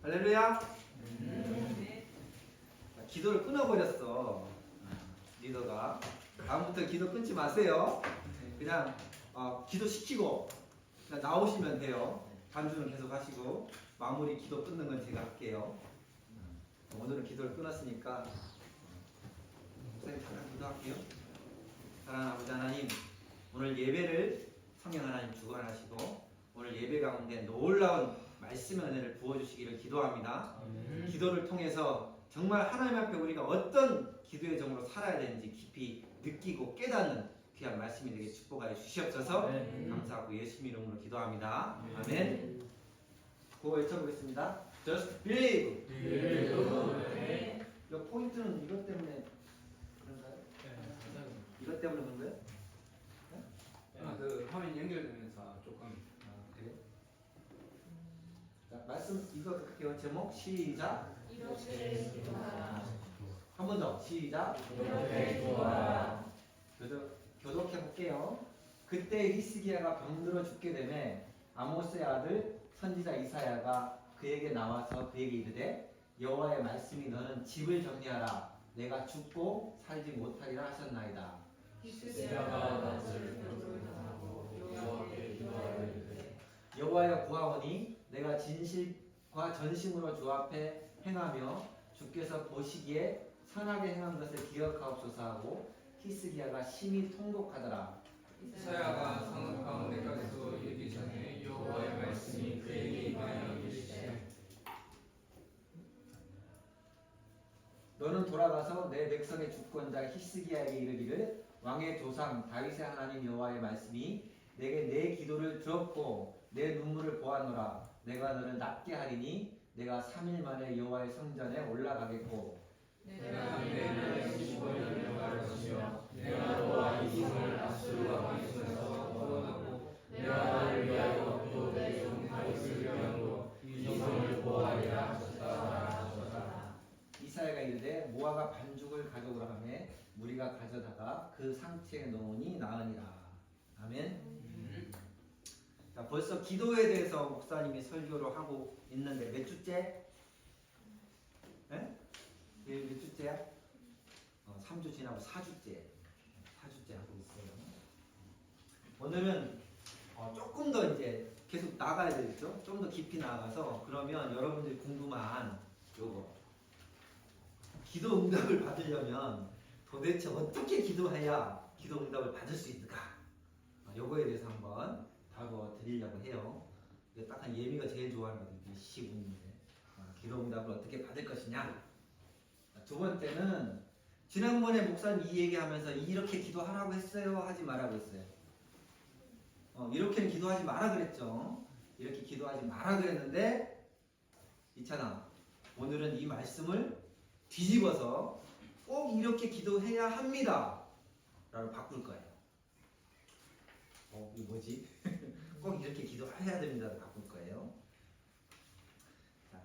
할렐루야. 기도를 끊어버렸어 리더가. 다음부터 기도 끊지 마세요. 그냥 기도 시키고 그냥 나오시면 돼요. 반주는 계속 하시고 마무리 기도 끊는 건 제가 할게요. 오늘은 기도를 끊었으니까 목사님 잠깐 기도할게요. 사랑하는 아버지 하나님, 오늘 예배를 성령 하나님 주관하시고 오늘 예배 가운데 놀라운 말씀의 은혜를 부어주시기를 기도합니다. 기도를 통해서 정말 하나님 앞에 우리가 어떤 기도의 정으로 살아야 되는지 깊이 느끼고 깨닫는 귀한 말씀이 되게 축복하여 주시옵소서. 감사하고 예수 이름으로 기도합니다. 아멘. 그거 외쳐보겠습니다. Just believe. 이 포인트는 이것 때문에 그런가요? 이것 때문에 그런 거예요? 그 화면 연결되면서 조금 그래? 자, 말씀 이거 할게요. 제목 시작. 이렇게 기도하라. 한 번 더 시작. 이렇게 기도하라. 교독해 볼게요. 그때 히스기야가 병들어 죽게 되매 아모스의 아들 선지자 이사야가 그에게 나와서 그에게 이르되 여호와의 말씀이 너는 집을 정리하라. 내가 죽고 살지 못하리라 하셨나이다. 히스기야가 낯을 하고 여호와께 기도하되 여호와여 구하오니 내가 진실과 전심으로 주 앞에 행하며 주께서 보시기에 선하게 행한 것을 기억하옵소서 하고 히스기야가 심히 통곡하더라. 이사야가 성읍 가운데까지도 이르기 전에 여호와의 말씀이 그에게 임하여 이르시되 너는 돌아가서 내 백성의 주권자 히스기야에게 이르기를 왕의 조상 다윗의 하나님 여호와의 말씀이 내게 내 기도를 들었고 내 눈물을 보았노라. 내가 너를 낫게 하리니 내가 3일 만에 여호와의 성전에 올라가겠고 내가 내 나라의 15년을 행할 것이며 내가 너와 이 성을 아수르 왕의 손에서 구원하고 내가 나를 위하여 또 내 종 다윗을 위하여 이 성을 보호하리라 하셨다. 이사야가 이르되 모아가 반죽을 가져오라 하며 무리가 가져다가 그 상체에 넣으니 나으니라. 아멘. 자, 벌써 기도에 대해서 목사님이 설교를 하고 있는데 몇 주째? 네? 몇 주째야? 3주 지나고 4주째. 4주째 하고 있어요. 오늘은 조금 더 이제 계속 나가야 되겠죠? 좀 더 깊이 나가서 그러면 여러분들이 궁금한 요거 기도 응답을 받으려면 도대체 어떻게 기도해야 기도 응답을 받을 수 있을까? 요거에 대해서 한번 다루어 드리려고 해요. 이게 딱 한 예미가 제일 좋아하는 거거든요. 시군인데 기도 응답을 어떻게 받을 것이냐. 두 번째는 지난번에 목사님 이 얘기하면서 이렇게 기도하라고 했어요? 하지 말라고 했어요? 이렇게는 기도하지 마라 그랬죠. 이렇게 기도하지 마라 그랬는데 있잖아. 오늘은 이 말씀을 뒤집어서 꼭 이렇게 기도해야 합니다 라고 바꿀 거예요. 이거 뭐지? 꼭 이렇게 기도해야 됩니다라고 바꿀 거예요. 자,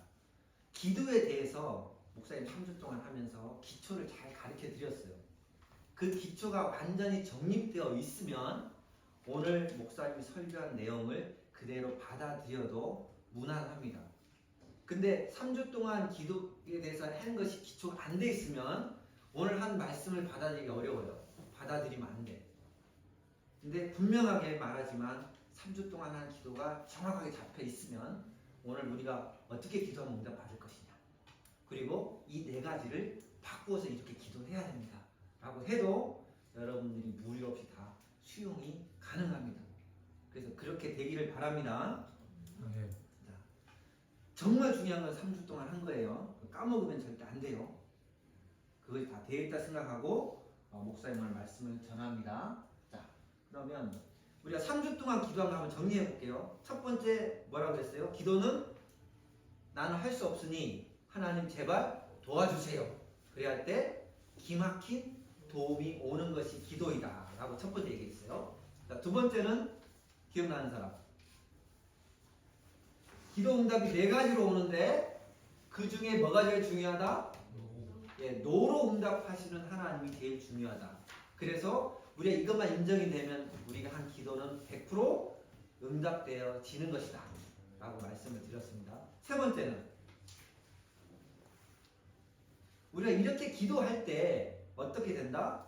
기도에 대해서 목사님 3주 동안 하면서 기초를 잘 가르쳐 드렸어요. 그 기초가 완전히 정립되어 있으면 오늘 목사님이 설교한 내용을 그대로 받아들여도 무난합니다. 근데 3주 동안 기도에 대해서 하는 것이 기초가 안 돼 있으면 오늘 한 말씀을 받아들이기 어려워요. 받아들이면 안 돼. 근데 분명하게 말하지만 3주 동안 한 기도가 정확하게 잡혀 있으면 오늘 우리가 어떻게 기도하면 응답 받을 것이냐. 그리고 이 네 가지를 바꾸어서 이렇게 기도해야 됩니다. 라고 해도 여러분들이 무리 없이 다 수용이 가능합니다. 그래서 그렇게 되기를 바랍니다. 네. 자, 정말 중요한 건 3주 동안 한 거예요. 까먹으면 절대 안 돼요. 그것이 다 되어 있다 생각하고 목사님 오늘 말씀을 전합니다. 자, 그러면 우리가 3주 동안 기도한 거 한번 정리해 볼게요. 첫 번째 뭐라고 했어요? 기도는 나는 할 수 없으니 하나님 제발 도와주세요. 그래야 할 때 기막힌 도움이 오는 것이 기도이다 라고 첫 번째 얘기했어요. 자, 두 번째는 기억나는 사람? 기도 응답이 네 가지로 오는데 그 중에 뭐가 제일 중요하다? 예, 노로 응답하시는 하나님이 제일 중요하다. 그래서 우리가 이것만 인정이 되면 우리가 한 기도는 100% 응답되어지는 것이다 라고 말씀을 드렸습니다. 세 번째는 우리가 이렇게 기도할 때 어떻게 된다?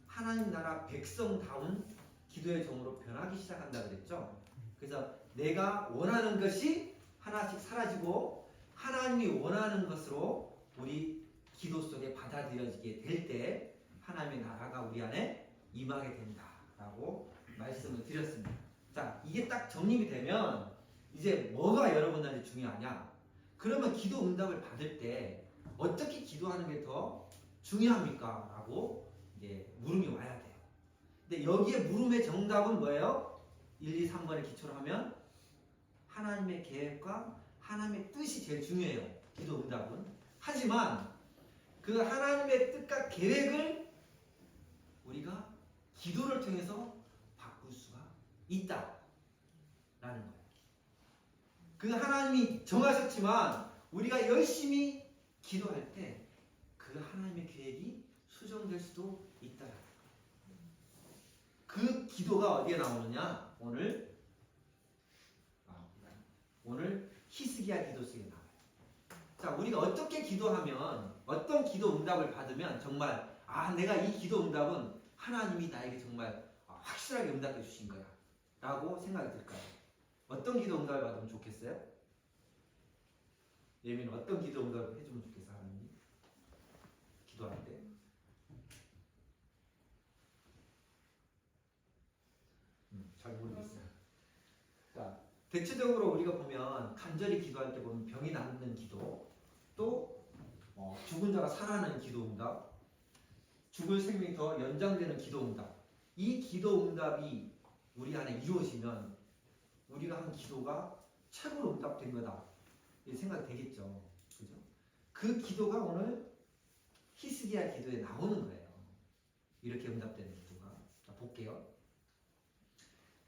하나님 나라 백성다운 기도의 종으로 변하기 시작한다 그랬죠. 그래서 내가 원하는 것이 하나씩 사라지고 하나님이 원하는 것으로 우리 기도 속에 받아들여지게 될 때 하나님의 나라가 우리 안에 임하게 된다라고 말씀을 드렸습니다. 자, 이게 딱 정립이 되면 이제 뭐가 여러분들한테 중요하냐? 그러면 기도 응답을 받을 때 어떻게 기도하는 게 더 중요합니까? 라고 이제 물음이 와야 돼요. 근데 여기에 물음의 정답은 뭐예요? 1, 2, 3번에 기초로 하면 하나님의 계획과 하나님의 뜻이 제일 중요해요. 기도 응답은. 하지만 그 하나님의 뜻과 계획을 우리가 기도를 통해서 바꿀 수가 있다라는 거예요. 그 하나님이 정하셨지만 우리가 열심히 기도할 때 그 하나님의 계획이 수정될 수도 있다라는 거예요. 그 기도가 어디에 나오느냐? 오늘 히스기야 기도 속에 나와요. 자, 우리가 어떻게 기도하면 어떤 기도 응답을 받으면 정말 내가 이 기도 응답은 하나님이 나에게 정말 확실하게 응답해 주신 거야 라고 생각이 들까요? 어떤 기도 응답을 받으면 좋겠어요? 예민은 어떤 기도 응답을 해주면 좋겠어 하나님이? 기도할 때 잘 모르겠어요. 자, 대체적으로 우리가 보면 간절히 기도할 때 보면 병이 낫는 기도, 또 죽은 자가 살아나는 기도 응답, 죽을 생명이 더 연장되는 기도 응답. 이 기도 응답이 우리 안에 이루어지면 우리가 한 기도가 최고로 응답된 거다 이 생각이 되겠죠. 그죠? 그 기도가 오늘 히스기야 기도에 나오는 거예요. 이렇게 응답되는 기도가. 자, 볼게요.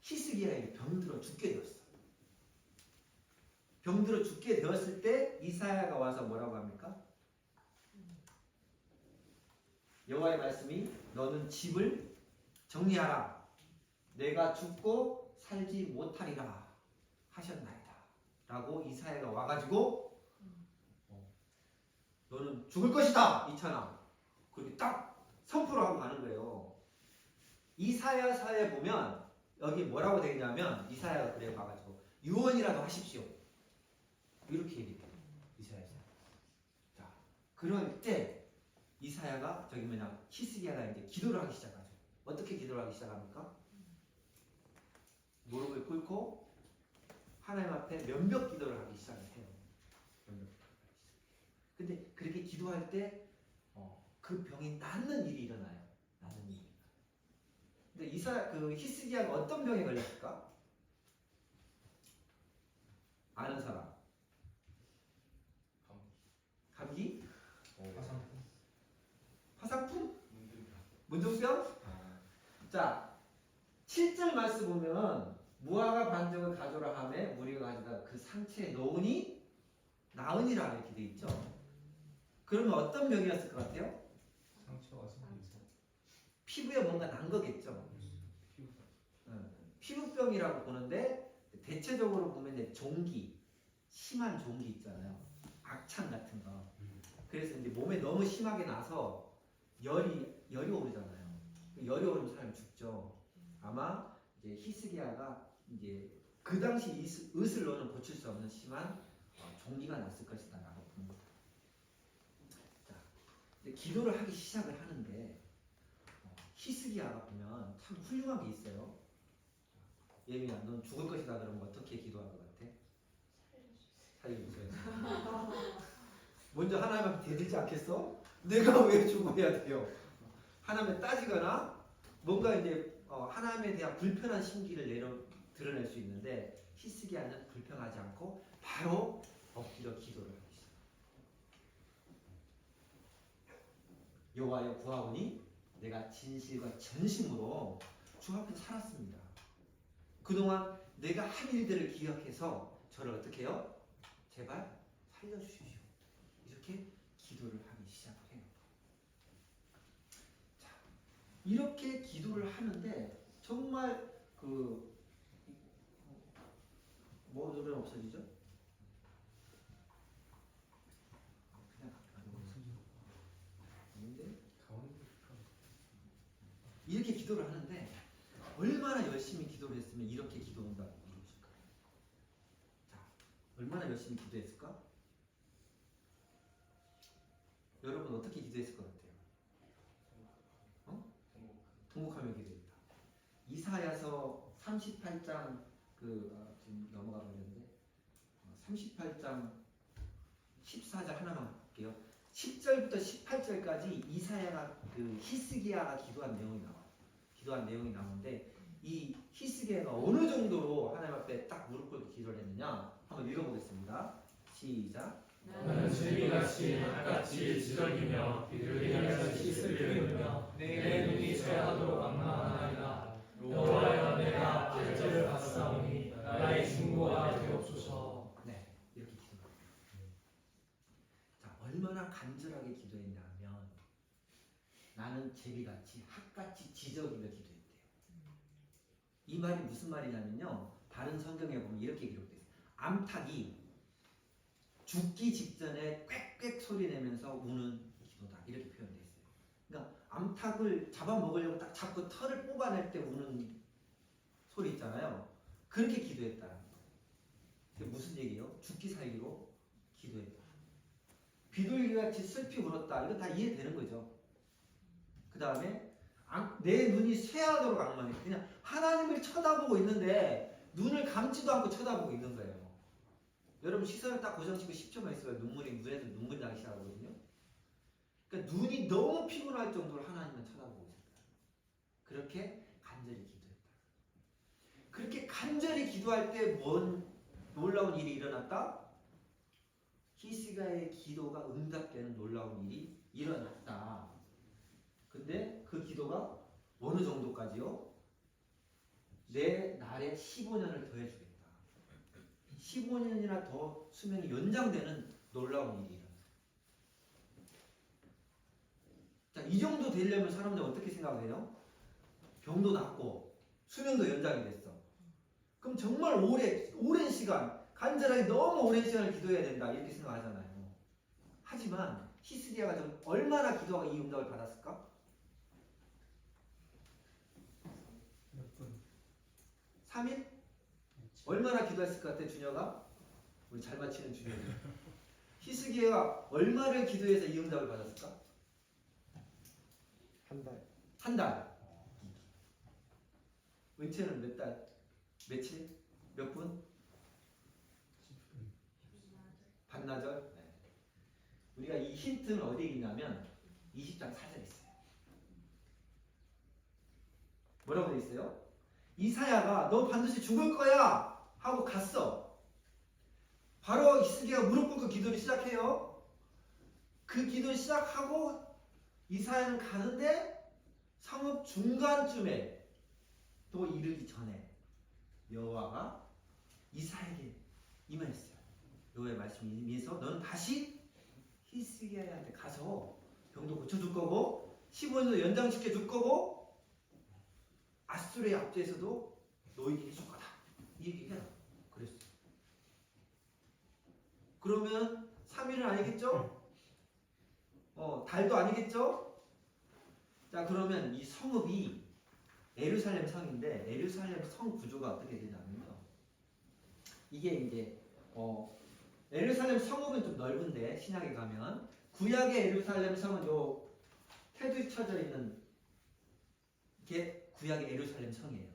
히스기야에게 병들어 죽게 되었어. 병들어 죽게 되었을 때 이사야가 와서 뭐라고 합니까? 여호와의 말씀이 너는 집을 정리하라. 내가 죽고 살지 못하리라 하셨나이다. 라고 이사야가 와가지고 너는 죽을 것이다. 이찬아. 그렇게 딱 선포를 하고 가는 거예요. 이사야서에 보면 여기 뭐라고 되어 있냐면 이사야가 그래 봐가지고 유언이라도 하십시오. 이렇게 얘기해요. 이사야서. 자, 그럴 때 이사야가 저기 히스기야가 이제 기도를 하기 시작하죠. 어떻게 기도를 하기 시작합니까? 무릎을 꿇고 하나님 앞에 면벽 기도를 하기 시작을 해요. 면벽 기도를 하기 시작해요. 근데 그렇게 기도할 때 그 병이 낫는 일이 일어나요. 낫는 일이. 근데 히스기야가 어떤 병에 걸렸을까? 아는 사람? 감기? 화상풍? 문둥병? 자, 7절 말씀 보면 무화과 반죽을 가져라 하매 무리가 가져다 그 상처에 넣으니 나으니라 이렇게 돼 있죠. 그러면 어떤 병이었을 것 같아요? 상처가 생겨서 피부에 뭔가 난 거겠죠. 피부병이라고 보는데 대체적으로 보면 이제 종기, 심한 종기 있잖아요. 악창 같은 거. 그래서 이제 몸에 너무 심하게 나서 열이 오르잖아요. 열이 오르면 사람이 죽죠. 아마 이제 히스기야가 이제 그 당시 의술로는 고칠 수 없는 심한 종기가 났을 것이다라고 봅니다. 자, 이제 기도를 하기 시작을 하는데 히스기야가 보면 참 훌륭한 게 있어요. 예민아, 넌 죽을 것이다 그러면 어떻게 기도할 것 같아? 살려주세요. 먼저 하나님한테 대들지 않겠어? 내가 왜 죽어야 돼요? 하나님에 따지거나 뭔가 이제 하나님에 대한 불편한 심기를 드러낼 수 있는데 히스기야는 불평하지 않고 바로 엎드려 기도를 하기 시작합니다. 여호와여 구하오니 내가 진실과 전심으로 주 앞에서 살았습니다. 그동안 내가 한 일들을 기억해서 저를 어떻게 해요? 제발 살려주십시오. 이렇게 기도를 하기 시작해요. 자, 이렇게 기도를 하는데 정말 뭐 노래는 없어지죠? 그냥 아닌데 이렇게 기도를 하는데 얼마나 열심히 기도를 했으면 이렇게 기도 응답을 이루어질까요? 자, 얼마나 열심히 기도했을까? 여러분 어떻게 기도했을 것 같아요? 통곡하며 기도했다. 이사야서 38장 지금 넘어가 버렸는데 38장 14절 하나만 볼게요. 10절부터 18절까지 이사야가 히스기야가 기도한 내용이 나와요. 기도한 내용이 나오는데 이 히스기야가 어느 정도로 하나님 앞에 딱 무릎 꿇고 기도를 했느냐 한번 읽어보겠습니다. 시작. 나는 줄기같이 낫같이 지저귀며 들기같이 슬프며 내 눈이 쇠하도록 막막하나이다. 여호와여 내가 팔절을 받사오니 나의 중보가 되옵소서. 네, 이렇게 기도합니다. 자, 얼마나 간절하게 기도했냐면 나는 제비같이 핫같이 지저귀며 기도했대요. 이 말이 무슨 말이냐면요. 다른 성경에 보면 이렇게 기록되어 있어요. 암탉이 죽기 직전에 꽥꽥 소리 내면서 우는 기도다. 이렇게 표현되어 있어요. 그러니까 암탉을 잡아먹으려고 딱 잡고 털을 뽑아낼 때 우는 소리 있잖아요. 그렇게 기도했다는 거예요. 그게 무슨 얘기예요? 죽기 살기로 기도했다. 비둘기같이 슬피 울었다. 이거 다 이해되는 거죠. 그 다음에 내 눈이 쇠하도록 악망해. 그냥 하나님을 쳐다보고 있는데 눈을 감지도 않고 쳐다보고 있는 거예요. 여러분 시선을 딱 고정시키고 10초만 있어요. 눈에서 눈물이 나기 시작하거든요. 그러니까 눈이 너무 피곤할 정도로 하나님을 쳐다보고 있었다. 그렇게 간절히 기도했다. 그렇게 간절히 기도할 때 뭔 놀라운 일이 일어났다? 히스기야의 기도가 응답되는 놀라운 일이 일어났다. 근데 그 기도가 어느 정도까지요? 내 날에 15년을 더해주겠다. 15년이나 더 수명이 연장되는 놀라운 일이 일어났어요. 자, 이 정도 되려면 사람들 어떻게 생각해요? 병도 낫고 수명도 연장이 됐어. 그럼 정말 오랜 시간, 간절하게 너무 오랜 시간을 기도해야 된다 이렇게 생각하잖아요. 하지만 히스기야가 좀 얼마나 기도하고 이 응답을 받았을까? 몇 분? 3일? 얼마나 기도했을 것 같아, 준혁아? 우리 잘 맞히는 준혁이. 히스기야가 얼마를 기도해서 이 응답을 받았을까? 한 달. 한 달. 은채는 몇 달? 며칠? 몇 분? 10분. 반나절? 네. 우리가 이 힌트는 어디에 있냐면 20장 4절에 있어요. 뭐라고 돼 있어요? 이사야가 너 반드시 죽을 거야 하고 갔어. 바로 히스기야가 무릎 꿇고 기도를 시작해요. 그 기도를 시작하고 이사야는 가는데 성읍 중간쯤에 또 이르기 전에 여호와가 이사야에게 임했어요. 여호와의 말씀이 임해서 너는 다시 히스기야한테 가서 병도 고쳐줄 거고 15년도 연장시켜 줄 거고 아수르의 압제에서도 너에게 해줄 거다. 이 얘기해요. 그랬어요. 그러면 3일은 아니겠죠? 달도 아니겠죠? 자, 그러면 이 성읍이 예루살렘 성인데 예루살렘 성 구조가 어떻게 되냐면요. 이게 이제 예루살렘 성읍은 좀 넓은데 신약에 가면 구약의 예루살렘 성은 요 테두리 쳐져 있는 게 구약의 예루살렘 성이에요.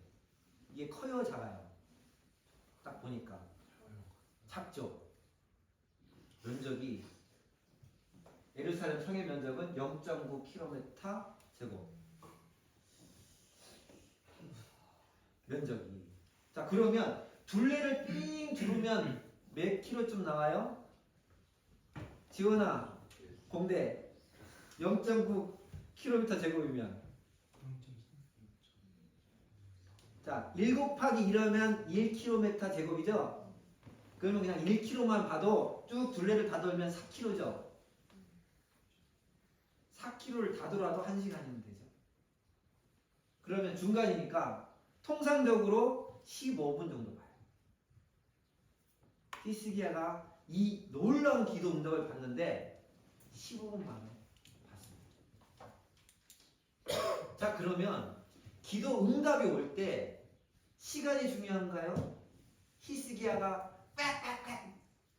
이게 커요, 작아요? 딱 보니까 작죠. 면적이 예루살렘 성의 면적은 0.9km 제곱. 면적이. 자, 그러면 둘레를 삥 두르면 몇 킬로쯤 나와요? 지원아, 공대 0.9km 제곱이면 자, 1 곱하기 1하면 1km 제곱이죠? 그러면 그냥 1km만 봐도 쭉 둘레를 다 돌면 4km죠. 4km를 다 돌아도 1시간이면 되죠. 그러면 중간이니까 통상적으로 15분 정도 봐요. 히스기야가 이 놀라운 기도 응답을 받는데 15분 만에 봤습니다. 자, 그러면 기도 응답이 올 때 시간이 중요한가요? 히스기야가 빽빽빽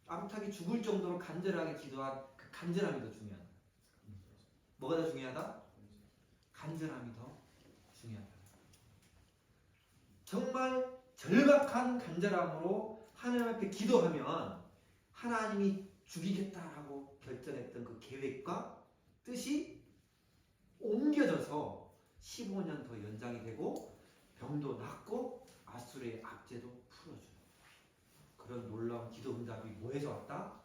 암탉이 죽을 정도로 간절하게 기도한 그 간절함이 더 중요하다. 뭐가 더 중요하다? 간절함이 더 중요하다. 정말 절박한 간절함으로 하나님 앞에 기도하면 하나님이 죽이겠다라고 결정했던 그 계획과 뜻이 옮겨져서 15년 더 연장이 되고 병도 낫고 아수르의 압제도 풀어줘요. 그런 놀라운 기도 응답이 뭐에서 왔다?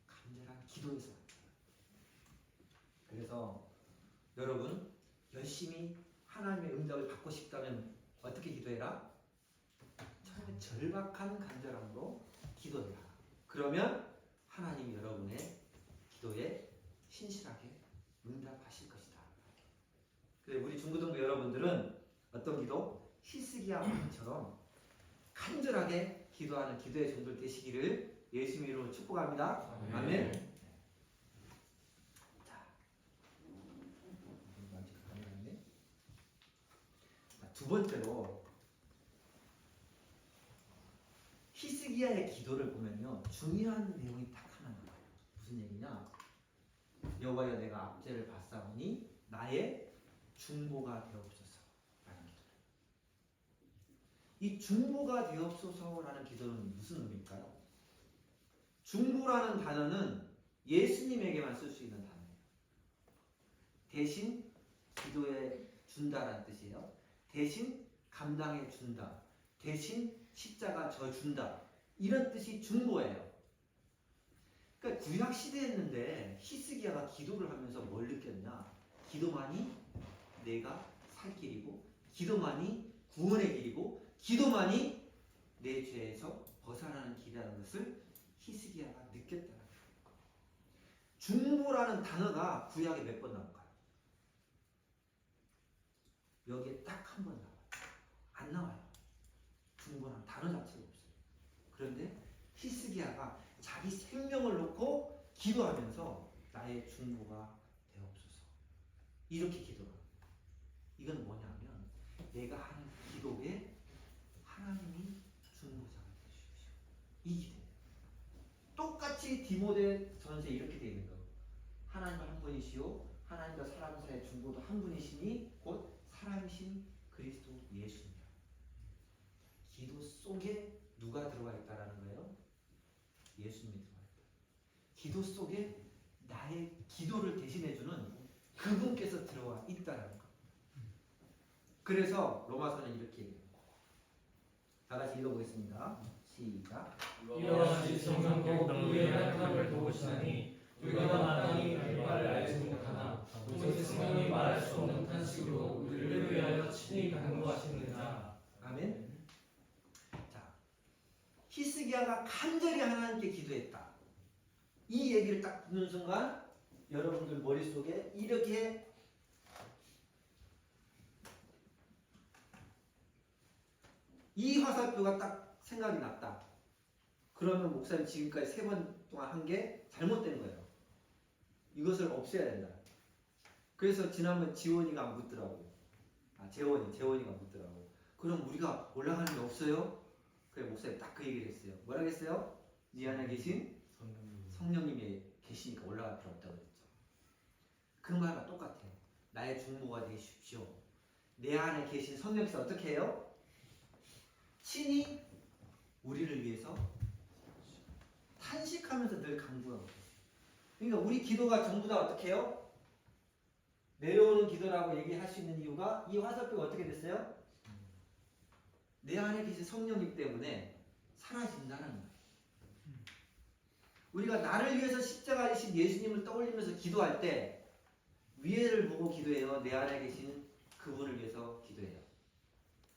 간절한 기도에서 왔다. 그래서 여러분 열심히 하나님의 응답을 받고 싶다면 어떻게 기도해라? 처음에 절박한 간절함으로 기도해라. 그러면 하나님이 여러분의 기도에 신실하게 응답하실 것이다. 그래서 우리 중고등부 여러분들은 어떤 기도? 히스기야 왕처럼 간절하게 기도하는 기도의 종들 되시기를 예수 이름으로 축복합니다. 아멘. 자, 두 번째로 히스기야의 기도를 보면요 중요한 내용이 딱 하나 나와요. 무슨 얘기냐? 여호와여 내가 압제를 받사오니 나의 중보가 되옵소서 라는 기도예요. 이 중보가 되옵소서라는 기도는 무슨 의미일까요? 중보라는 단어는 예수님에게만 쓸 수 있는 단어예요. 대신 기도에 준다라는 뜻이에요. 대신 감당해 준다. 대신 십자가 져 준다. 이런 뜻이 중보예요. 그러니까 구약 시대였는데 히스기야가 기도를 하면서 뭘 느꼈냐? 기도만이 내가 살 길이고, 기도만이 구원의 길이고, 기도만이 내 죄에서 벗어나는 길이라는 것을 히스기야가 느꼈다는 거예요. 중보라는 단어가 구약에 몇 번 나올까요? 여기에 딱 한 번 나와요. 안 나와요. 중보라는 단어 자체가 없어요. 그런데 히스기야가 자기 생명을 놓고 기도하면서 나의 중보가 되옵소서 이렇게 기도합니다. 이건 뭐냐면 내가 하는 기도에 하나님이 중보자가 되주십시오. 이 기도예요. 똑같이 디모데 전서에 이렇게 되어 있는 거예요. 하나님은 한 분이시요 하나님과 사람 사이의 중보도 한 분이시니 곧 사람이신 그리스도 예수입니다. 기도 속에 누가 들어가 있다라는 거예요? 예수님이 들어가 있다. 기도 속에 나의 기도를 대신해주는 그분께서 들어와 있다라는 거. 그래서 로마서는 이렇게 얘기해요. 다 같이 읽어보겠습니다. 시작. 이와 같이 성령도 우리의 약함을 도우시나니 우리가 마땅히 말을 알지 못하나 오직 성령이 말할 수 없는 탄식으로 우리를 위하여 친히 간구하시느니라. 아멘. 자, 히스기야가 간절히 하나님께 기도했다. 이 얘기를 딱 듣는 순간 여러분들 머릿속에 이렇게 이 화살표가 딱 생각이 났다. 그러면 목사님 지금까지 3번 동안 한 게 잘못된 거예요. 이것을 없애야 된다. 그래서 지난번 지원이가 안 붙더라고. 재원이가 붙더라고. 그럼 우리가 올라가는 게 없어요? 그래 목사님 딱 그 얘기를 했어요. 뭐라고 했어요? 네 안에 계신 성령님이 계시니까 올라갈 필요 없다고 그랬죠. 그 말과 똑같아요. 나의 중보가 되십시오. 내 안에 계신 성령께서 어떻게 해요? 친히 우리를 위해서 탄식하면서 늘 간구하고 있어요. 그러니까 우리 기도가 전부 다 어떻게 해요? 내려오는 기도라고 얘기할 수 있는 이유가 이 화살표가 어떻게 됐어요? 내 안에 계신 성령님 때문에 사라진다는 거예요. 우리가 나를 위해서 십자가에 지신 예수님을 떠올리면서 기도할 때 위에를 보고 기도해요. 내 안에 계신 그분을 위해서 기도해요.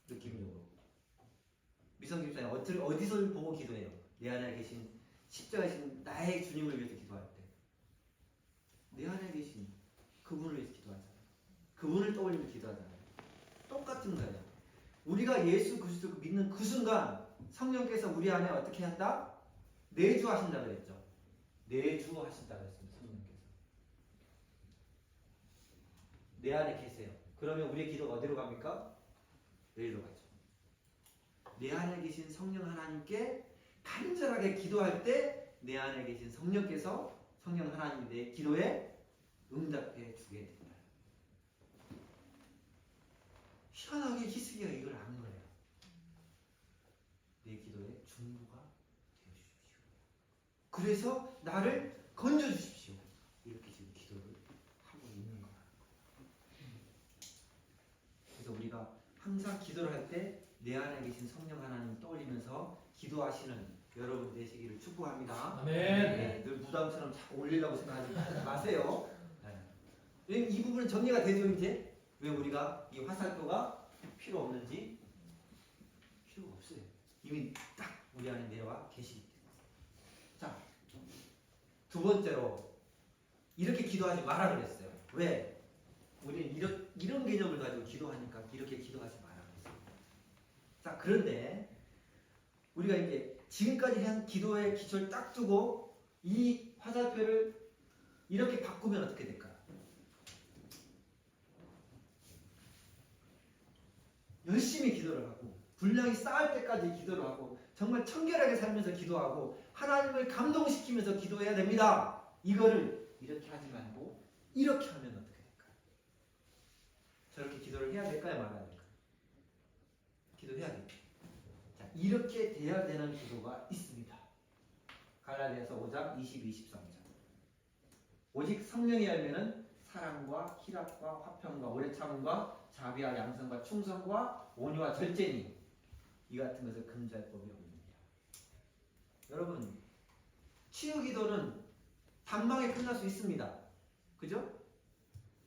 느낌적으로. 미성 집사님 어디서 보고 기도해요? 내 안에 계신 십자가에 계신 나의 주님을 위해서 기도할 때 내 안에 계신 그분을 위해서 기도하잖아요. 그분을 떠올리며 기도하잖아요. 똑같은 거예요. 우리가 예수 그리스도를 믿는 그 순간 성령께서 우리 안에 어떻게 한다? 내주하신다 그랬죠. 내주하신다 그랬습니다. 성령께서 내 안에 계세요. 그러면 우리의 기도가 어디로 갑니까? 내일로 가죠. 내 안에 계신 성령 하나님께 간절하게 기도할 때 내 안에 계신 성령께서 성령 하나님이 내 기도에 응답해 주게 된다. 희한하게 희스기가 이걸 안 거예요. 내 기도에 중보가 되어 주십시오. 그래서 나를 건져 주십시오. 이렇게 지금 기도를 하고 있는 거라는 거예요. 그래서 우리가 항상 기도를 할 때 내 안에 계신 성령 하나님 떠올리면서 기도하시는 여러분 되시기를 축복합니다. 아멘. 네, 늘 무당처럼 자꾸 올리려고 생각하지 마세요. 네. 이 부분은 정리가 되죠 이제? 왜 우리가 이 화살표가 필요 없는지? 필요가 없어요. 이미 딱 우리 안에 내려와 계시기 때문에. 자, 두 번째로 이렇게 기도하지 마라 그랬어요. 왜? 우리는 이런 개념을 가지고 기도하니까 이렇게 기도하지 마라 그랬어요. 자, 그런데 우리가 이제 지금까지 한 기도의 기초를 딱 두고 이 화살표를 이렇게 바꾸면 어떻게 될까요? 열심히 기도를 하고 분량이 쌓을 때까지 기도를 하고 정말 청결하게 살면서 기도하고 하나님을 감동시키면서 기도해야 됩니다. 이거를 이렇게 하지 말고 이렇게 하면 어떻게 될까요? 저렇게 기도를 해야 될까요? 말아야 될까요? 기도해야 됩니다. 자, 이렇게 돼야 되는 기도가 있습니다. 갈라디아서 5장 22, 23절. 오직 성령의 열매는 사랑과 희락과 화평과 오래 참음과 자비와 양선과 충성과 온유와 절제니 이 같은 것을 금지할 법이 없느니라. 여러분, 치유 기도는 단방에 끝날 수 있습니다. 그죠?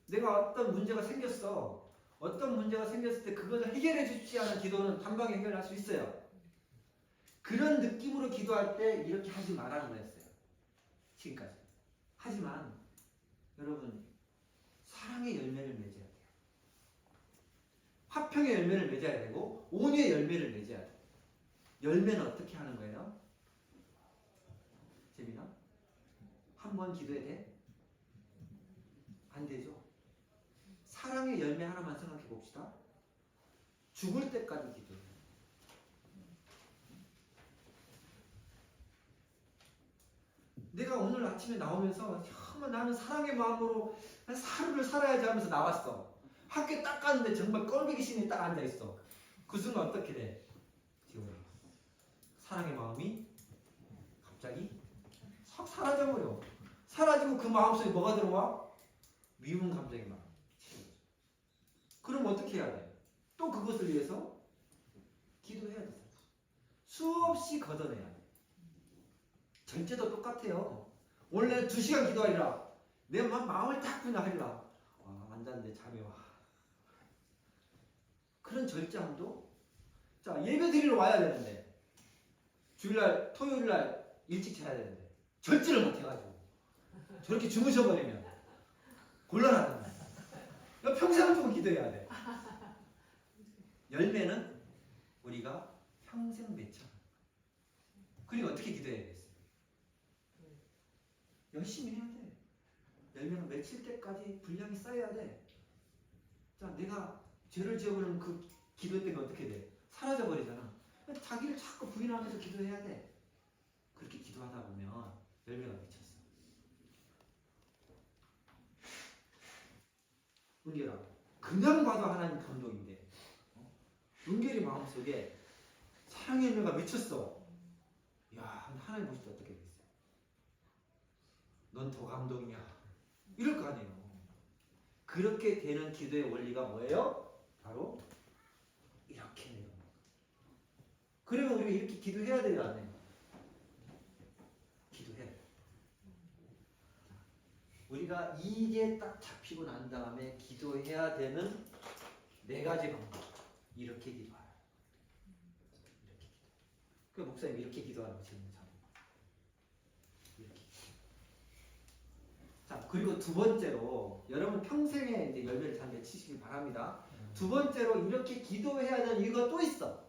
내가 어떤 문제가 생겼어. 어떤 문제가 생겼을 때 그것을 해결해 주지 않은 기도는 단방에 해결할 수 있어요. 그런 느낌으로 기도할 때 이렇게 하지 말라는 거였어요. 지금까지. 하지만 여러분, 사랑의 열매를 맺어야 돼요. 화평의 열매를 맺어야 되고 온유의 열매를 맺어야 돼요. 열매는 어떻게 하는 거예요? 재민아? 한 번 기도해야 돼? 안 되죠. 사랑의 열매 하나만 생각해 봅시다. 죽을 때까지 기도해요. 내가 오늘 아침에 나오면서 정말 나는 사랑의 마음으로 한 하루를 살아야지 하면서 나왔어. 학교에 딱 갔는데 정말 꼴보기 싫은 딱 앉아있어. 그 순간 어떻게 돼? 지금 사랑의 마음이 갑자기 확 사라져버려. 사라지고 그 마음속에 뭐가 들어와? 미운 감정이 막. 그럼 어떻게 해야 돼? 또 그것을 위해서 기도해야 돼. 수없이 걷어내야 돼. 절제도 똑같아요. 원래 2시간 기도하리라. 내 마음을 딱 그냥 하리라. 앉았는데 잠이 와. 그런 절제함도 자, 예배 드리러 와야 되는데 주일날 토요일날 일찍 자야 되는데 절제를 못해가지고 저렇게 주무셔버리면 곤란하단 말이야. 평생을 두고 기도해야 돼. 열매는 우리가 평생 맺혀. 그리고 어떻게 기도해야겠어요? 열심히 해야 돼. 열매는 맺힐 때까지 분량이 쌓여야 돼. 자, 내가 죄를 지어버리면 그 기도 때문에 어떻게 돼? 사라져버리잖아. 자기를 자꾸 부인하면서 기도해야 돼. 그렇게 기도하다 보면 열매가 맺혔어. 은결아, 그냥 봐도 하나님 감동인데 은결이 마음속에 사랑의 열매가 맺혔어. 야, 하나님 보실 때 어떻게 되겠어요? 넌 더 감동이냐? 이럴 거 아니에요. 그렇게 되는 기도의 원리가 뭐예요? 바로 이렇게 내요. 그러면 우리가 이렇게 기도해야 돼요, 안 해요? 기도해. 우리가 이게 딱 잡히고 난 다음에 기도해야 되는 4가지 방법. 이렇게 기도하라. 이렇게 기도. 그 목사님 이렇게 기도하라고 지금 이렇게. 자, 그리고 두 번째로 여러분 평생에 이제 열매를 잘 맺히시길 바랍니다. 두 번째로 이렇게 기도해야 되는 이유가 또 있어.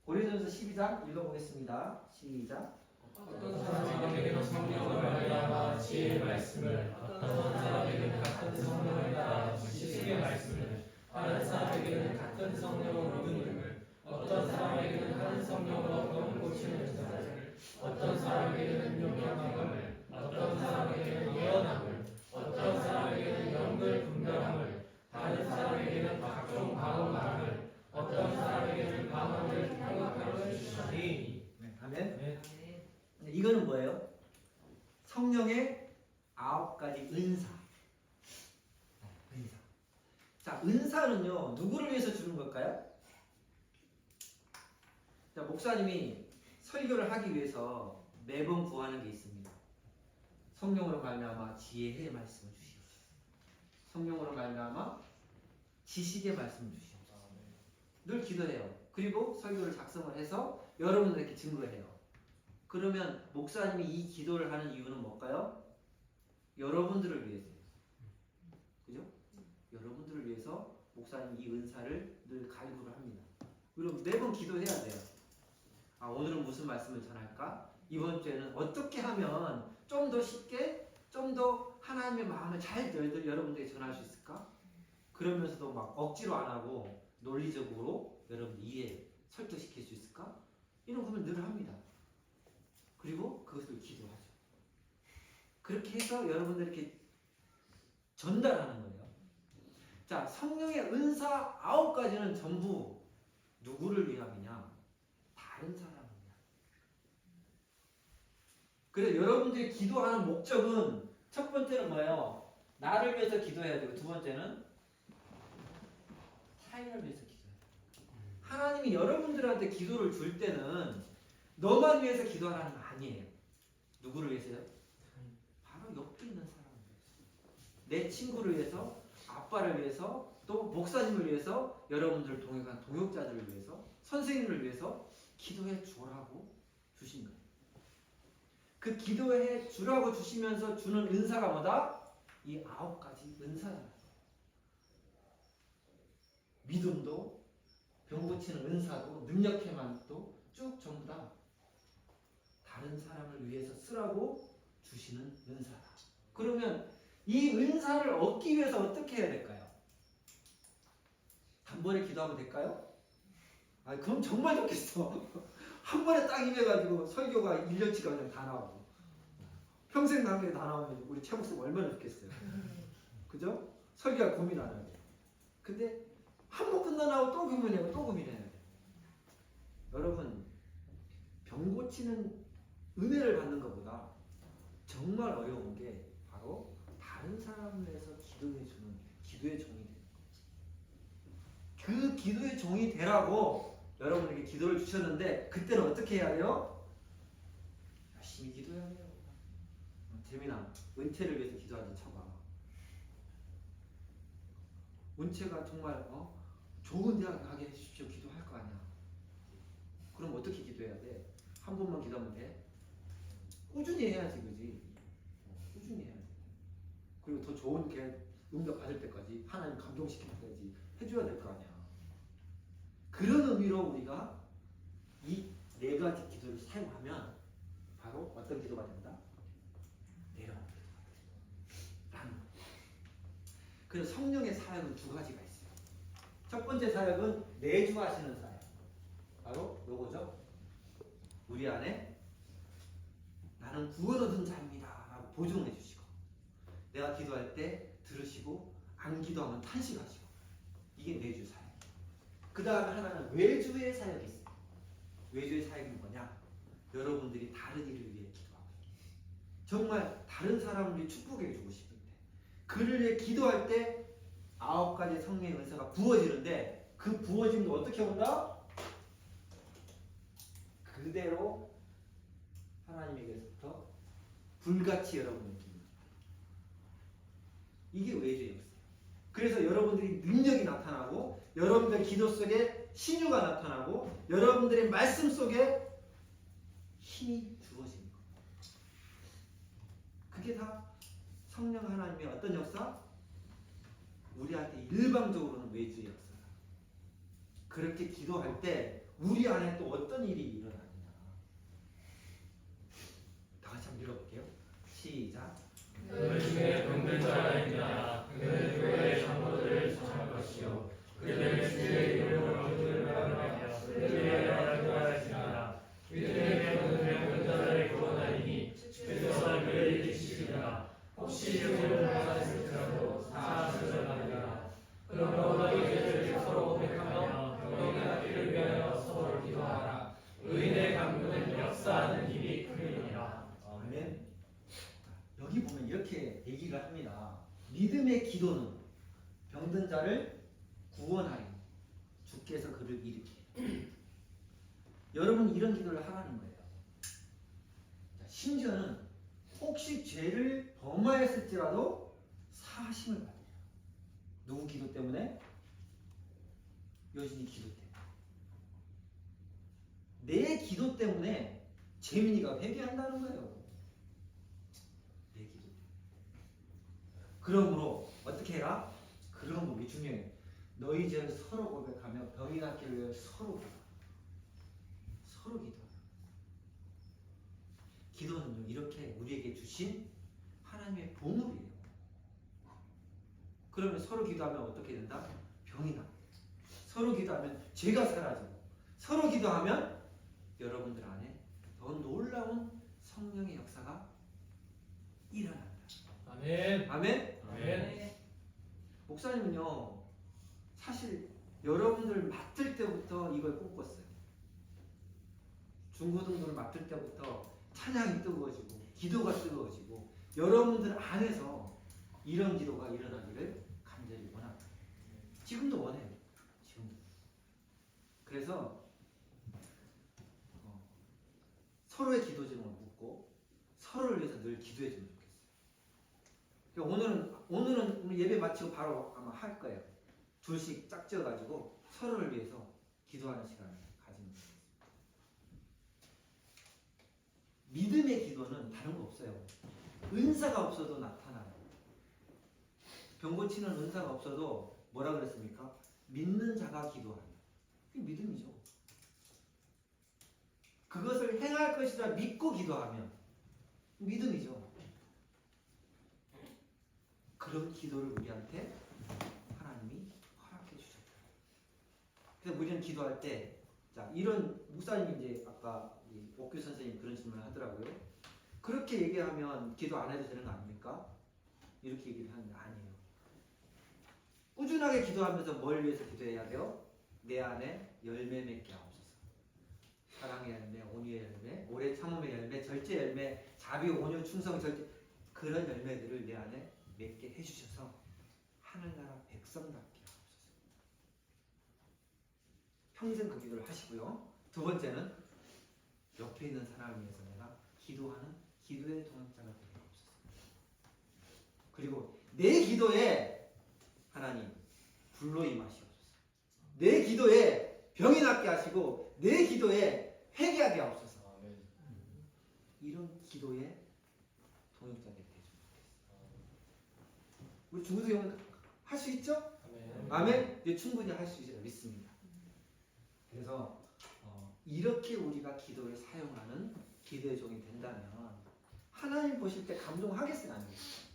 고린도전서 12장 읽어보겠습니다. 시작. 어떤 사람에게는 성령을 말미암아 지혜의 말씀을, 어떤 사람에게는 같은 성령을 따라 지식의 말씀을, 다른 사람에게는 같은 성령으로 믿음을, 어떤 사람에게는 한 성령으로 병 고치는 자를, 어떤 사람에게는 명령함을, 어떤 사람에게는 예언함을, 어떤 사람에게는 영을 분별함을, 다른 사람에게는 각종 방언함을, 어떤 사람에게는 방언을 통역하여 주시니. 아멘. 이거는 뭐예요? 성령의 9가지 은사. 은사. 자, 은사는요 누구를 위해서 주는 걸까요? 자, 목사님이 설교를 하기 위해서 매번 구하는 게 있습니다. 성령으로 말미암아 지혜의 말씀을 주시옵소서. 성령으로 말미암아 지식의 말씀을 주시옵소서. 늘 기도해요. 그리고 설교를 작성을 해서 여러분들에게 증거해요. 그러면 목사님이 이 기도를 하는 이유는 뭘까요? 여러분들을 위해서요. 그죠? 여러분들을 위해서 목사님이 이 은사를 늘 갈구를 합니다. 그리고 매번 기도해야 돼요. 아, 오늘은 무슨 말씀을 전할까? 이번 주에는 어떻게 하면 좀 더 쉽게, 좀 더 하나님의 마음을 잘 여러분들에게 전할 수 있을까? 그러면서도 막 억지로 안 하고 논리적으로 여러분 이해, 설득시킬 수 있을까? 이런 고민 늘 합니다. 그리고 그것을 기도하죠. 그렇게 해서 여러분들에게 전달하는 거예요. 자, 성령의 은사 9가지는 전부 누구를 위함이냐? 다른 사람을 위함. 그래서 여러분들이 기도하는 목적은 첫 번째는 뭐예요? 나를 위해서 기도해야 되고, 두 번째는 타인을 위해서 기도해야 돼요. 하나님이 여러분들한테 기도를 줄 때는 너만 위해서 기도하라는 거 아니에요. 누구를 위해서요? 바로 옆에 있는 사람을 위해서. 내 친구를 위해서, 아빠를 위해서, 또 목사님을 위해서, 여러분들을 동역한 동역자들을 위해서, 선생님을 위해서 기도해 주라고 주신 거예요. 그 기도해 주라고 주시면서 주는 은사가 뭐다? 이 9가지 은사잖아요. 믿음도, 병 고치는 은사도, 능력해만도 쭉 전부 다 다른 사람을 위해서 쓰라고 주시는 은사다. 그러면 이 은사를 얻기 위해서 어떻게 해야 될까요? 단번에 기도하면 될까요? 아, 그럼 정말 좋겠어. 한 번에 딱 임해가지고 설교가 1년치가 그냥 다 나오고 평생 강의에 다 나오면 우리 최 목사님 얼마나 좋겠어요. 그죠? 설교가 고민 안 하고. 근데 한 번 끝나고 또 고민해요. 또 고민해야 돼. 여러분, 병 고치는 은혜를 받는 것보다 정말 어려운 게 바로 다른 사람을 위해서 기도해주는 기도의 종이 되는 거지. 그 기도의 종이 되라고 여러분에게 기도를 주셨는데 그때는 어떻게 해야 돼요? 열심히 기도해야 돼요. 재민아, 은채를 위해서 기도하지 쳐봐. 은채가 정말 좋은 대학 가게 해주십시오 기도할 거 아니야. 그럼 어떻게 기도해야 돼? 한 번만 기도하면 돼? 꾸준히 해야지, 그지? 꾸준히 해야지. 그리고 더 좋은 응답 받을 때까지 하나님 감동시킬 때까지 해줘야 될 거 아니야. 그런 의미로 우리가 이 4가지 기도를 사용하면 바로 어떤 기도가 된다? 내려오는 기도가 된다. 라는 거예요. 그래서 성령의 사역은 2가지가 있어요. 첫 번째 사역은 내주하시는 사역. 바로 요거죠. 우리 안에 나는 구원 얻은 자입니다 라고 보증해 주시고, 내가 기도할 때 들으시고 안 기도하면 탄식하시고, 이게 내주 사역. 그 다음에 하나는 외주의 사역이 있어요. 외주의 사역은 뭐냐? 여러분들이 다른 일을 위해 기도하고 정말 다른 사람을 위해 축복해 주고 싶은데 그를 위해 기도할 때 9가지 성령의 은사가 부어지는데 그 부어짐도 어떻게 온다? 그대로 하나님에게서부터 불같이 여러분을 기도합니다. 이게 외주의 역사예요. 그래서 여러분들이 능력이 나타나고 여러분들 기도 속에 신유가 나타나고 여러분들의 말씀 속에 힘이 주어지는 거예요. 그게 다 성령 하나님의 어떤 역사? 우리한테 일방적으로는 외주의 역사다. 그렇게 기도할 때 우리 안에 또 어떤 일이 일어나느냐. 다 같이 한번 읽어볼게요. 시작. 그 중에 병든 자가 있느냐 그는 교회의 장로들을 정할 것이요 그들은 주의 이름으로 그들을 명하며 그들의 기도하시리라 그들의 병든 자를 구원하리니 주께서 그를 일으키시리라 혹시 주를 못하실지라도 다 주저하리라 그러므로 너희들 서로 고백하며 병이 낫기를 위하여 서로 기도하라 의인의 강구는 역사하는 힘이 크니라. 아멘. 여기 보면 이렇게 얘기를 합니다. 믿음의 기도는 병든 자를 구원하리. 주께서 그를 일으키리. 여러분 이런 기도를 하라는 거예요. 심지어는 혹시 죄를 범하였을지라도 사하심을 받으라. 누구 기도 때문에? 여진이 기도 때문에. 내 기도 때문에 재민이가 회개한다는 거예요. 내 기도 때문에. 그러므로 어떻게 해라? 그러므로 이게 중요해요. 너희 죄를 서로 고백하며 병이 낫기를 위해 서로 기도하라. 서로 기도하라. 기도는요 이렇게 우리에게 주신 하나님의 보물이에요. 그러면 서로 기도하면 어떻게 된다? 병이 나. 서로 기도하면 죄가 사라지고 서로 기도하면 여러분들 안에 더 놀라운 성령의 역사가 일어난다. 아멘. 아멘? 아멘. 목사님은요 사실 여러분들 맡을 때부터 이걸 꿈꿨어요. 중고등부를 맡을 때부터 찬양이 뜨거워지고 기도가 뜨거워지고 여러분들 안에서 이런 기도가 일어나기를 간절히 원합니다. 지금도 원해요. 지금도. 그래서 서로의 기도 제목을 묻고 서로를 위해서 늘 기도해 주면 좋겠어요. 그러니까 오늘은 예배 마치고 바로 아마 할 거예요. 둘씩 짝지어 가지고 서로를 위해서 기도하는 시간을 가지면 좋겠어요. 믿음의 기도는 다른 거 없어요. 은사가 없어도 나타나요. 병 고치는 은사가 없어도 뭐라 그랬습니까? 믿는 자가 기도한다. 그게 믿음이죠. 그것을 행할 것이라 믿고 기도하면 믿음이죠. 그런 기도를 우리한테 하나님이 허락해 주셨다. 그래서 우리는 기도할 때, 자, 이런 목사님이 이제 아까 옥규 선생님 그런 질문을 하더라고요. 그렇게 얘기하면 기도 안 해도 되는 거 아닙니까? 이렇게 얘기를 하는데 아니에요. 꾸준하게 기도하면서 뭘 위해서 기도해야 돼요? 내 안에 열매 맺게 하옵소서. 사랑의 열매, 온유의 열매, 오래 참음의 열매, 절제 열매, 자비, 온유, 충성, 절제 그런 열매들을 내 안에 맺게 해주셔서 하늘나라 백성답게 하옵소서. 평생 그 기도를 하시고요. 두 번째는 옆에 있는 사람을 위해서 내가 기도하는 기도의 동역자가 되게 하옵소서. 그리고 내 기도에 하나님 불로 임하시옵소서. 내 기도에 병이 낫게 하시고 내 기도에 회개하게 하옵소서. 이런 기도에 동역자가 되게 해주면 좋겠어요. 우리 중고등 형은 할 수 있죠? 아멘. 네, 충분히 할 수 있어요. 믿습니다. 그래서 이렇게 우리가 기도를 사용하는 기도의 종이 된다면 하나님 보실 때 감동하겠어요? 안 하겠어요?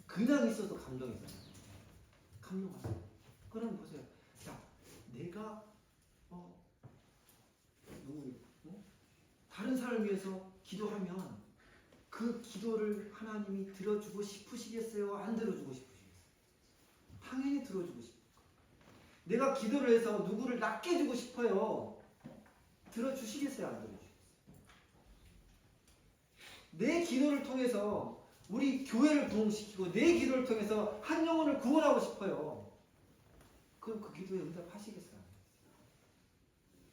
그냥 있어도 감동이잖아요. 감동하세요. 그럼 보세요. 자, 내가 다른 사람을 위해서 기도하면 그 기도를 하나님이 들어주고 싶으시겠어요? 안 들어주고 싶으시겠어요? 당연히 들어주고 싶을 거예요. 내가 기도를 해서 누구를 낫게 해주고 싶어요. 들어주시겠어요? 안 들어주시겠어요? 내 기도를 통해서 우리 교회를 부흥시키고 내 기도를 통해서 한 영혼을 구원하고 싶어요. 그럼 그 기도에 응답하시겠어요?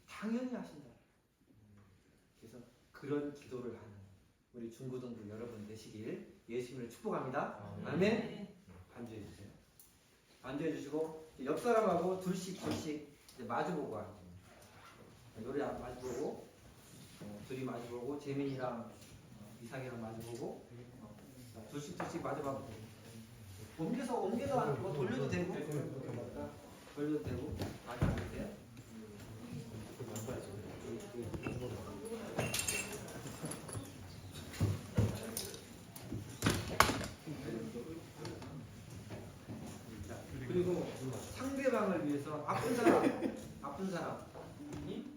당연히 하신다. 그래서 그런 기도를 하는 우리 중고등부 여러분 되시길 예수님을 축복합니다. 아멘. 반주해 주세요. 앉아주시고 옆 사람하고 둘씩 이제 마주보고 하는 겁니다. 요리 마주보고 둘이 마주보고 재민이랑 이상이랑 마주보고 둘씩 마주보고 옮겨서 뭐 돌려도 되고 많이 안 돼요? 그리고 상대방을 위해서 아픈 사람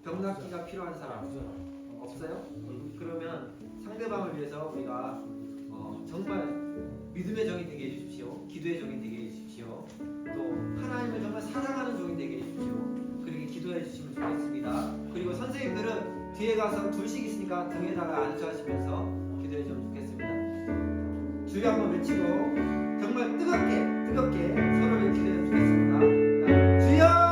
병낫기가 필요한 사람 없어요? 그러면 상대방을 위해서 우리가 정말 믿음의 종이 되게 해주십시오. 기도의 종이 되게 해주십시오. 또 하나님을 정말 사랑하는 종이 되게 해주십시오. 그렇게 기도해 주시면 좋겠습니다. 그리고 선생님들은 뒤에 가서 둘씩 있으니까 등에다가 앉으시면서 기도해 주면 좋겠습니다. 주여 한번 외치고 정말 뜨겁게 서로를 기도해 주겠습니다. 주여!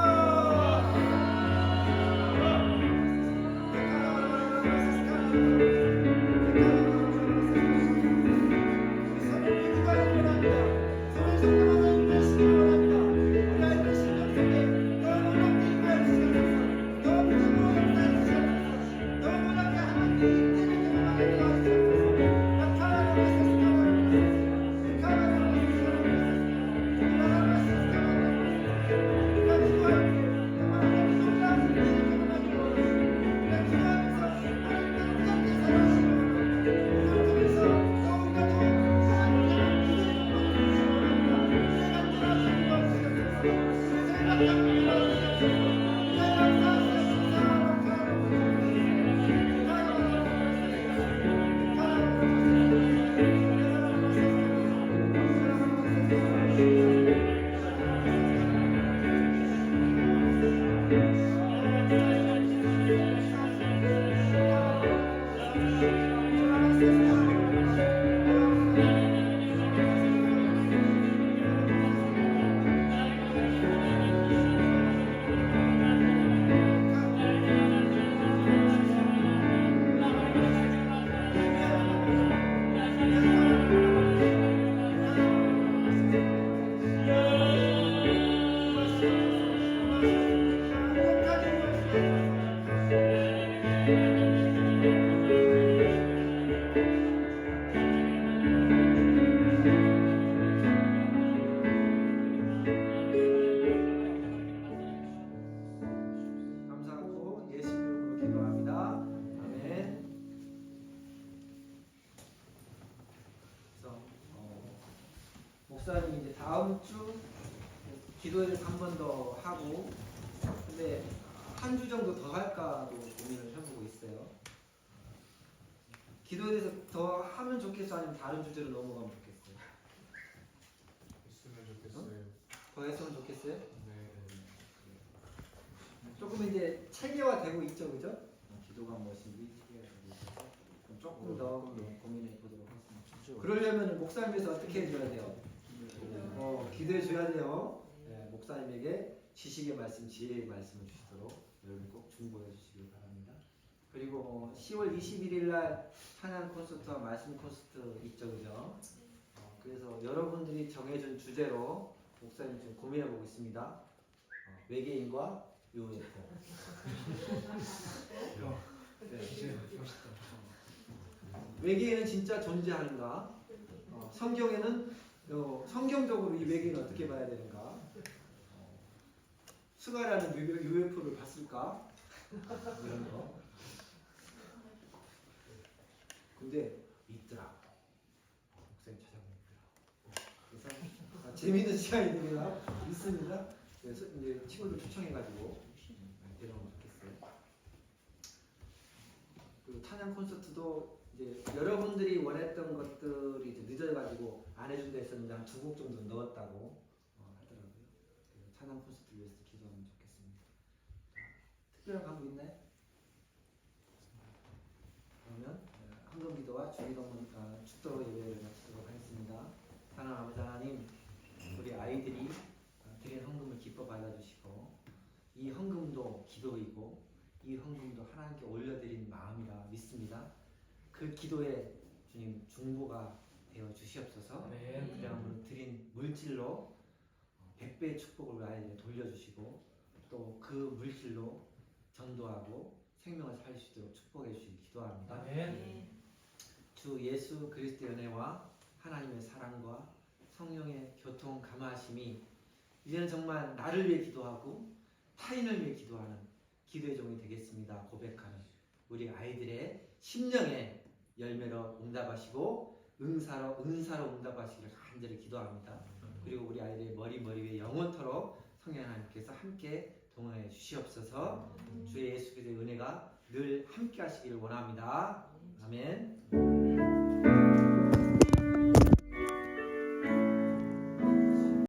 목사님이 이제 다음 주 기도회를 한 번 더 하고, 근데 한 주 정도 더 할까도 고민을 해보고 있어요. 기도에 대해서 더 하면 좋겠어, 아니면 다른 주제로 넘어가면 좋겠어요? 했으면 좋겠어요. 더 했으면 좋겠어요? 네. 조금 이제 체계화되고 있죠, 그죠? 기도가 무엇인지 체계화되고 있어서 조금 더 고민해 보도록 하겠습니다. 그러려면 목사님께서 어떻게 해줘야 돼요? 기도해 줘야 돼요. 네, 목사님에게 지식의 말씀, 지혜의 말씀을 주시도록 여러분 꼭 중보해 주시길 바랍니다. 그리고 10월 21일 날 찬양 콘서트와 말씀 콘서트 있죠, 그죠? 그래서 여러분들이 정해준 주제로 목사님 지금 고민해 보고 있습니다. 외계인과 UFO. 네. 외계인은 진짜 존재하는가? 성경에는 성경적으로 이 외계인을 어떻게 봐야 되는가? 수가라는 UFO를 봤을까? 이런 거. 근데 있더라. 목사님 찾아보니까. 그래서 재미있는 시간이 되기가 있습니다. 그래서 이제 친구들 초청해가지고 데려오면 좋겠어요. 그리고 찬양 콘서트도 이제 여러분들이 원했던 것들이 이제 늦어가지고 안 해준다 했었는데 한 2곡 정도 넣었다고 하더라고요. 찬양 콘서트를 위해서 기도하면 좋겠습니다. 특별한 간구 있나요? 그러면 헌금기도와 주기도문 축도로 예배를 마치도록 하겠습니다. 사랑하는 아버지 하나님, 우리 아이들이 드린 헌금을 기뻐 받아주시고 이 헌금도 기도이고 이 헌금도 하나님께 올려드린 마음이라 믿습니다. 그 기도에 주님 중보가 되어 주시옵소서. 그냥 드린 물질로 100배의 축복을 아이에게 돌려주시고 또 그 물질로 전도하고 생명을 살릴 수 있도록 축복해 주시기 기도합니다. 아멘. 주 예수 그리스도의 은혜와 하나님의 사랑과 성령의 교통 감화하심이 이제는 정말 나를 위해 기도하고 타인을 위해 기도하는 기도의 종이 되겠습니다. 고백하는 우리 아이들의 심령의 열매로 응답하시고 은사로 응답하시기를 간절히 기도합니다. 그리고 우리 아이들의 머리 위에 영원토록 성령 하나님께서 함께 동행해 주시옵소서. 주의 예수 그리스도의 은혜가 늘 함께 하시기를 원합니다. 아멘.